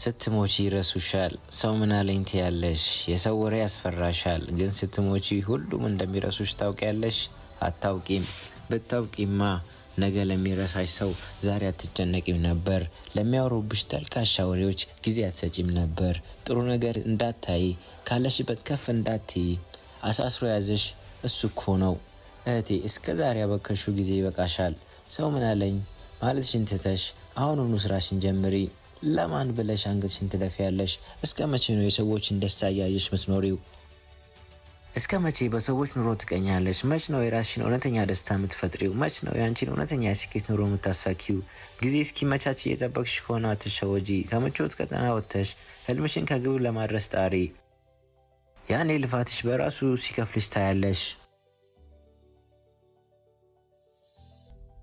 ስትሞቺ ይረሱሻል። ሰው ምን አለኝ ትያለሽ? የሰው ወሬ ያስፈራሻል። ግን ስትሞቺ ሁሉም እንደሚረሱሽ ታውቂያለሽ? አታውቂም። ብታውቂማ ነገ ለሚረሳሽ ሰው ዛሬ አትጨነቂም ነበር። ለሚያወሩብሽ ተልካሻ ወሬዎች ጊዜ አትሰጪም ነበር። ጥሩ ነገር እንዳታይ፣ ካለሽበት ከፍ እንዳትይ አሳስሮ ያዘሽ እሱ እኮ ነው። እህቴ እስከ ዛሬ ያበከሹ ጊዜ ይበቃሻል። ሰው ምን አለኝ ማለትሽን ትተሽ አሁኑኑ ስራሽን ጀምሪ። ለማን ብለሽ አንገትሽን ትደፊያለሽ? እስከ መቼ ነው የሰዎችን ደስታ እያየሽ ምትኖሪው? እስከ መቼ በሰዎች ኑሮ ትቀኛለሽ? መች ነው የራስሽን እውነተኛ ደስታ የምትፈጥሪው? መች ነው የአንቺን እውነተኛ የስኬት ኑሮ የምታሳኪው? ጊዜ እስኪመቻች እየጠበቅሽ ከሆነ አትሸወጂ። ከምቾት ቀጠና ወጥተሽ ህልምሽን ከግብ ለማድረስ ጣሪ። ያኔ ልፋትሽ በራሱ ሲከፍልሽ ታያለሽ።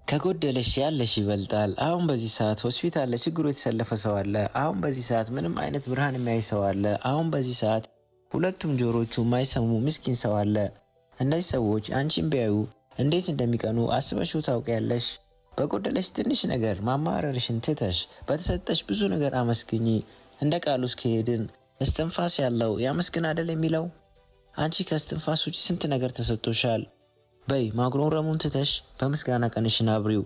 ከጎደለሽ ያለሽ ይበልጣል። አሁን በዚህ ሰዓት ሆስፒታል ለችግሩ የተሰለፈ ሰው አለ። አሁን በዚህ ሰዓት ምንም አይነት ብርሃን የሚያይ ሰው አለ። አሁን በዚህ ሰዓት ሁለቱም ጆሮቹ የማይሰሙ ምስኪን ሰው አለ። እነዚህ ሰዎች አንቺን ቢያዩ እንዴት እንደሚቀኑ አስበሽው ታውቂያለሽ? በጎደለሽ ትንሽ ነገር ማማረርሽን ትተሽ በተሰጠሽ ብዙ ነገር አመስግኚ። እንደ ቃሉ እስከሄድን እስትንፋስ ያለው ያመስግን አይደል የሚለው? አንቺ ከእስትንፋስ ውጪ ስንት ነገር ተሰጥቶሻል። በይ ማጉረምረሙን ትተሽ በምስጋና ቀንሽን አብሪው።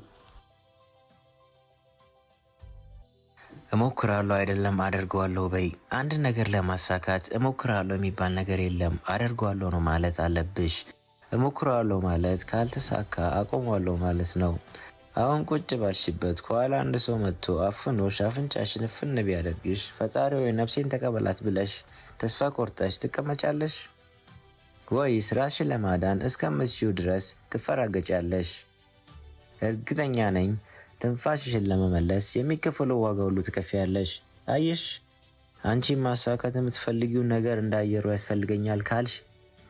እሞክራለሁ አይደለም አደርገዋለሁ በይ። አንድ ነገር ለማሳካት እሞክራለሁ የሚባል ነገር የለም፣ አደርገዋለሁ ነው ማለት አለብሽ። እሞክራለሁ ማለት ካልተሳካ አቆማለሁ ማለት ነው። አሁን ቁጭ ባልሽበት ከኋላ አንድ ሰው መጥቶ አፍኖሽ አፍንጫሽን እፍን ቢያደርግሽ ፈጣሪ ወይ ነፍሴን ተቀበላት ብለሽ ተስፋ ቆርጠሽ ትቀመጫለሽ? ወይስ ራስሽን ለማዳን እስከምትችይው ድረስ ትፈራገጫለሽ? እርግጠኛ ነኝ ትንፋሽሽን ለመመለስ የሚከፈለው ዋጋ ሁሉ ትከፍያለሽ። አየሽ፣ አንቺ ማሳካት የምትፈልጊው ነገር እንዳየሩ ያስፈልገኛል ካልሽ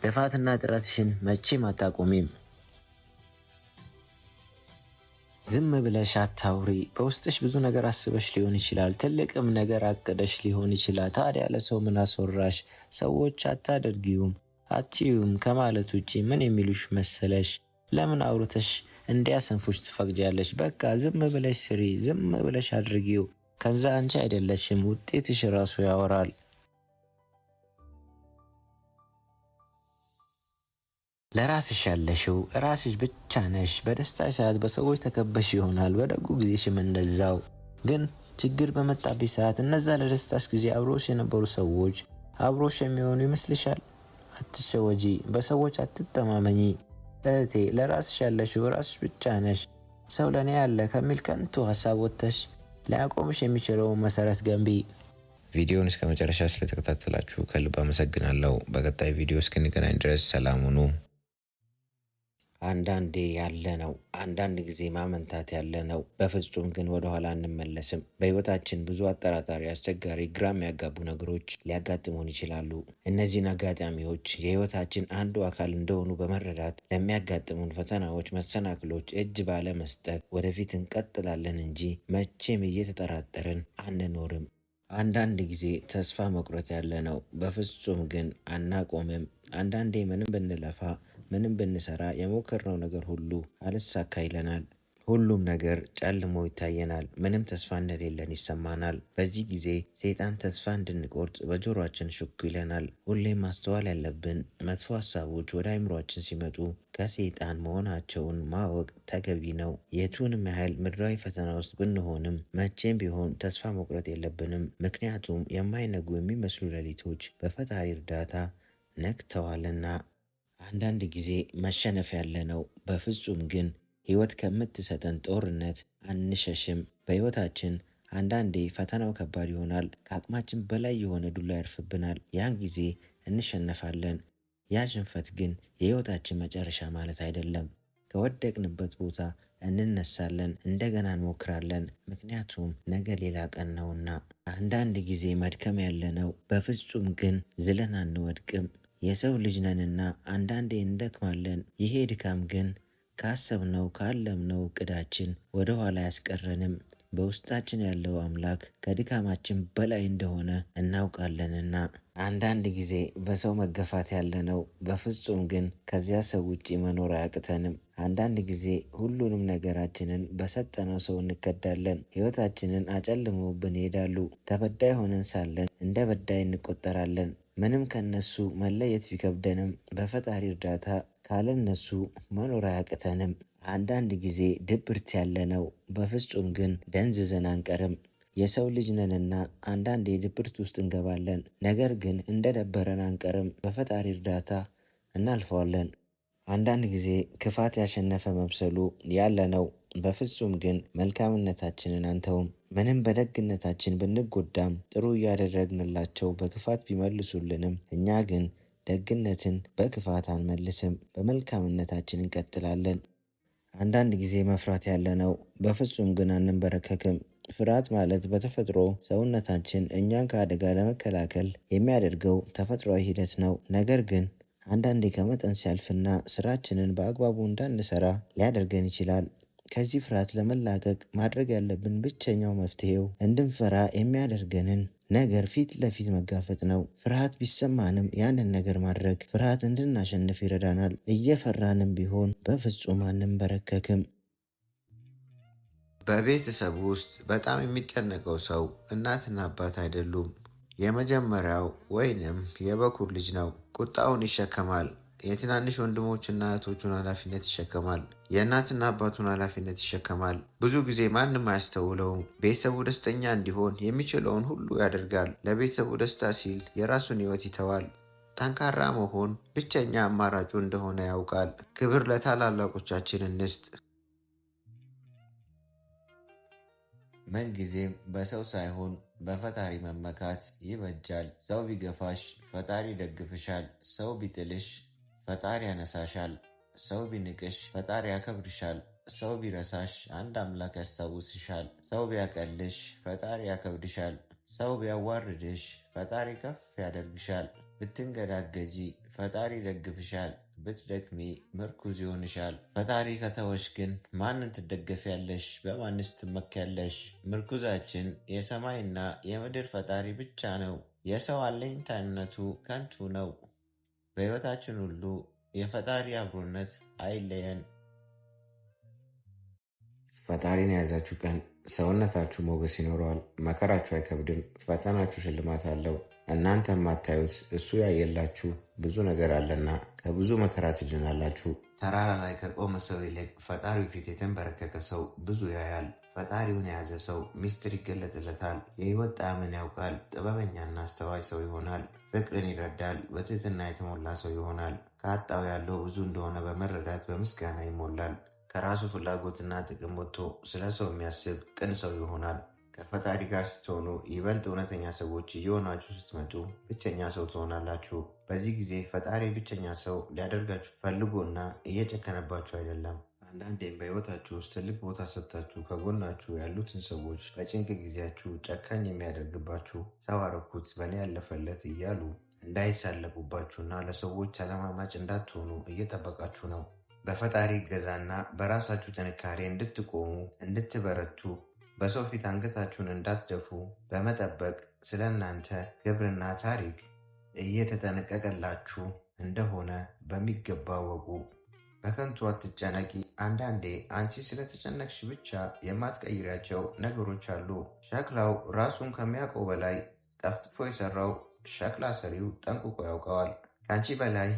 ልፋትና ጥረትሽን መቼም አታቆሚም። ዝም ብለሽ አታውሪ። በውስጥሽ ብዙ ነገር አስበሽ ሊሆን ይችላል። ትልቅም ነገር አቅደሽ ሊሆን ይችላል። ታዲያ ለሰው ምን አስወራሽ? ሰዎች አታደርጊውም አትዩም ከማለት ውጪ ምን የሚሉሽ መሰለሽ? ለምን አውርተሽ እንዲያሰንፉሽ ትፈቅጃለሽ? በቃ ዝም ብለሽ ስሪ፣ ዝም ብለሽ አድርጊው። ከዛ አንቺ አይደለሽም ውጤትሽ ራሱ ያወራል። ለራስሽ ያለሽው ራስሽ ብቻ ነሽ። በደስታሽ ሰዓት በሰዎች ተከበሽ ይሆናል፣ በደጉ ጊዜሽም እንደዛው። ግን ችግር በመጣብሽ ሰዓት እነዛ ለደስታሽ ጊዜ አብሮሽ የነበሩ ሰዎች አብሮሽ የሚሆኑ ይመስልሻል? አትሸወጂ፣ በሰዎች አትተማመኚ እህቴ። ለራስሽ ያለሽው ራስሽ ብቻ ነሽ። ሰው ለኔ ያለ ከሚል ከንቱ ሀሳብ ወጥተሽ ሊያቆምሽ የሚችለውን መሰረት ገንቢ። ቪዲዮውን እስከ መጨረሻ ስለተከታተላችሁ ከልብ አመሰግናለሁ። በቀጣይ ቪዲዮ እስክንገናኝ ድረስ ሰላም ሁኑ። አንዳንዴ ያለ ነው፣ አንዳንድ ጊዜ ማመንታት ያለ ነው። በፍጹም ግን ወደኋላ አንመለስም። በህይወታችን ብዙ አጠራጣሪ፣ አስቸጋሪ፣ ግራ የሚያጋቡ ነገሮች ሊያጋጥሙን ይችላሉ። እነዚህን አጋጣሚዎች የህይወታችን አንዱ አካል እንደሆኑ በመረዳት ለሚያጋጥሙን ፈተናዎች፣ መሰናክሎች እጅ ባለመስጠት ወደፊት እንቀጥላለን እንጂ መቼም እየተጠራጠርን አንኖርም። አንዳንድ ጊዜ ተስፋ መቁረጥ ያለ ነው። በፍጹም ግን አናቆምም። አንዳንዴ ምንም ብንለፋ ምንም ብንሰራ የሞከርነው ነገር ሁሉ አልሳካ ይለናል። ሁሉም ነገር ጨልሞ ይታየናል። ምንም ተስፋ እንደሌለን ይሰማናል። በዚህ ጊዜ ሰይጣን ተስፋ እንድንቆርጥ በጆሮአችን ሹክ ይለናል። ሁሌም ማስተዋል ያለብን መጥፎ ሀሳቦች ወደ አይምሯችን ሲመጡ ከሰይጣን መሆናቸውን ማወቅ ተገቢ ነው። የቱንም ያህል ምድራዊ ፈተና ውስጥ ብንሆንም መቼም ቢሆን ተስፋ መቁረጥ የለብንም። ምክንያቱም የማይነጉ የሚመስሉ ሌሊቶች በፈጣሪ እርዳታ ነግተዋልና። አንዳንድ ጊዜ መሸነፍ ያለ ነው። በፍጹም ግን ህይወት ከምትሰጠን ጦርነት አንሸሽም። በህይወታችን አንዳንዴ ፈተናው ከባድ ይሆናል። ከአቅማችን በላይ የሆነ ዱላ ያርፍብናል። ያን ጊዜ እንሸነፋለን። ያ ሽንፈት ግን የህይወታችን መጨረሻ ማለት አይደለም። ከወደቅንበት ቦታ እንነሳለን፣ እንደገና እንሞክራለን። ምክንያቱም ነገ ሌላ ቀን ነውና። አንዳንድ ጊዜ መድከም ያለ ነው። በፍጹም ግን ዝለን አንወድቅም። የሰው ልጅ ነንና አንዳንዴ እንደክማለን። ይሄ ድካም ግን ካሰብነው ካለምነው እቅዳችን ወደ ኋላ አያስቀረንም። በውስጣችን ያለው አምላክ ከድካማችን በላይ እንደሆነ እናውቃለንና። አንዳንድ ጊዜ በሰው መገፋት ያለነው በፍጹም ግን ከዚያ ሰው ውጪ መኖር አያቅተንም። አንዳንድ ጊዜ ሁሉንም ነገራችንን በሰጠነው ሰው እንከዳለን። ሕይወታችንን አጨልመውብን ይሄዳሉ። ተበዳይ ሆነን ሳለን እንደ በዳይ እንቆጠራለን። ምንም ከነሱ መለየት ቢከብደንም በፈጣሪ እርዳታ ካለነሱ መኖር አያቅተንም። አንዳንድ ጊዜ ድብርት ያለነው በፍጹም ግን ደንዝዘን አንቀርም። የሰው ልጅ ነንና አንዳንዴ ድብርት ውስጥ እንገባለን። ነገር ግን እንደደበረን አንቀርም። በፈጣሪ እርዳታ እናልፈዋለን። አንዳንድ ጊዜ ክፋት ያሸነፈ መምሰሉ ያለነው በፍጹም ግን መልካምነታችንን አንተውም። ምንም በደግነታችን ብንጎዳም ጥሩ እያደረግንላቸው በክፋት ቢመልሱልንም እኛ ግን ደግነትን በክፋት አንመልስም፣ በመልካምነታችን እንቀጥላለን። አንዳንድ ጊዜ መፍራት ያለነው በፍጹም ግን አንንበረከክም። ፍርሃት ማለት በተፈጥሮ ሰውነታችን እኛን ከአደጋ ለመከላከል የሚያደርገው ተፈጥሯዊ ሂደት ነው። ነገር ግን አንዳንዴ ከመጠን ሲያልፍና ስራችንን በአግባቡ እንዳንሰራ ሊያደርገን ይችላል። ከዚህ ፍርሃት ለመላቀቅ ማድረግ ያለብን ብቸኛው መፍትሄው እንድንፈራ የሚያደርገንን ነገር ፊት ለፊት መጋፈጥ ነው። ፍርሃት ቢሰማንም ያንን ነገር ማድረግ ፍርሃት እንድናሸንፍ ይረዳናል። እየፈራንም ቢሆን በፍጹም አንንበረከክም። በቤተሰብ ውስጥ በጣም የሚጨነቀው ሰው እናትና አባት አይደሉም። የመጀመሪያው ወይንም የበኩር ልጅ ነው። ቁጣውን ይሸከማል። የትናንሽ ወንድሞችና እህቶቹን ኃላፊነት ይሸከማል። የእናትና አባቱን ኃላፊነት ይሸከማል። ብዙ ጊዜ ማንም አያስተውለውም። ቤተሰቡ ደስተኛ እንዲሆን የሚችለውን ሁሉ ያደርጋል። ለቤተሰቡ ደስታ ሲል የራሱን ሕይወት ይተዋል። ጠንካራ መሆን ብቸኛ አማራጩ እንደሆነ ያውቃል። ክብር ለታላላቆቻችን እንስጥ። ምንጊዜም በሰው ሳይሆን በፈጣሪ መመካት ይበጃል። ሰው ቢገፋሽ ፈጣሪ ይደግፍሻል። ሰው ቢጥልሽ ፈጣሪ ያነሳሻል። ሰው ቢንቅሽ ፈጣሪ ያከብርሻል። ሰው ቢረሳሽ አንድ አምላክ ያስታውስሻል። ሰው ቢያቀልሽ ፈጣሪ ያከብድሻል። ሰው ቢያዋርድሽ ፈጣሪ ከፍ ያደርግሻል። ብትንገዳገጂ ፈጣሪ ይደግፍሻል። ብትደክሚ ምርኩዝ ይሆንሻል። ፈጣሪ ከተወሽ ግን ማንን ትደገፊያለሽ? በማንስ ትመኪያለሽ? ምርኩዛችን የሰማይና የምድር ፈጣሪ ብቻ ነው። የሰው አለኝታነቱ ከንቱ ነው። በሕይወታችን ሁሉ የፈጣሪ አብሮነት አይለየን። ፈጣሪን የያዛችሁ ቀን ሰውነታችሁ ሞገስ ይኖረዋል። መከራችሁ አይከብድም። ፈተናችሁ ሽልማት አለው። እናንተ የማታዩት እሱ ያየላችሁ ብዙ ነገር አለና ከብዙ መከራ ትድናላችሁ። ተራራ ላይ ከቆመ ሰው ይልቅ ፈጣሪው ፊት የተንበረከከ ሰው ብዙ ያያል። ፈጣሪውን የያዘ ሰው ሚስጥር ይገለጥለታል። የሕይወት ጣዕምን ያውቃል። ጥበበኛና አስተዋይ ሰው ይሆናል። ፍቅርን ይረዳል። በትህትና የተሞላ ሰው ይሆናል። ከአጣው ያለው ብዙ እንደሆነ በመረዳት በምስጋና ይሞላል። ከራሱ ፍላጎትና ጥቅም ወጥቶ ስለ ሰው የሚያስብ ቅን ሰው ይሆናል። ከፈጣሪ ጋር ስትሆኑ ይበልጥ እውነተኛ ሰዎች እየሆናችሁ ስትመጡ ብቸኛ ሰው ትሆናላችሁ። በዚህ ጊዜ ፈጣሪ ብቸኛ ሰው ሊያደርጋችሁ ፈልጎና እየጨከነባችሁ አይደለም። አንዳንዴም በሕይወታችሁ ውስጥ ትልቅ ቦታ ሰጥታችሁ ከጎናችሁ ያሉትን ሰዎች በጭንቅ ጊዜያችሁ ጨካኝ የሚያደርግባችሁ ሰው አረኩት በእኔ ያለፈለት እያሉ እንዳይሳለቁባችሁና ለሰዎች ተለማማጭ እንዳትሆኑ እየጠበቃችሁ ነው። በፈጣሪ እገዛና በራሳችሁ ጥንካሬ እንድትቆሙ እንድትበረቱ በሰው ፊት አንገታችሁን እንዳትደፉ በመጠበቅ ስለ እናንተ ክብርና ታሪክ እየተጠነቀቀላችሁ እንደሆነ በሚገባ ወቁ። በከንቱ አትጨነቂ። አንዳንዴ አንቺ ስለተጨነቅሽ ብቻ የማትቀይሪያቸው ነገሮች አሉ። ሸክላው ራሱን ከሚያውቀው በላይ ጠፍጥፎ የሰራው ሸክላ ሰሪው ጠንቅቆ ያውቀዋል። ከአንቺ በላይ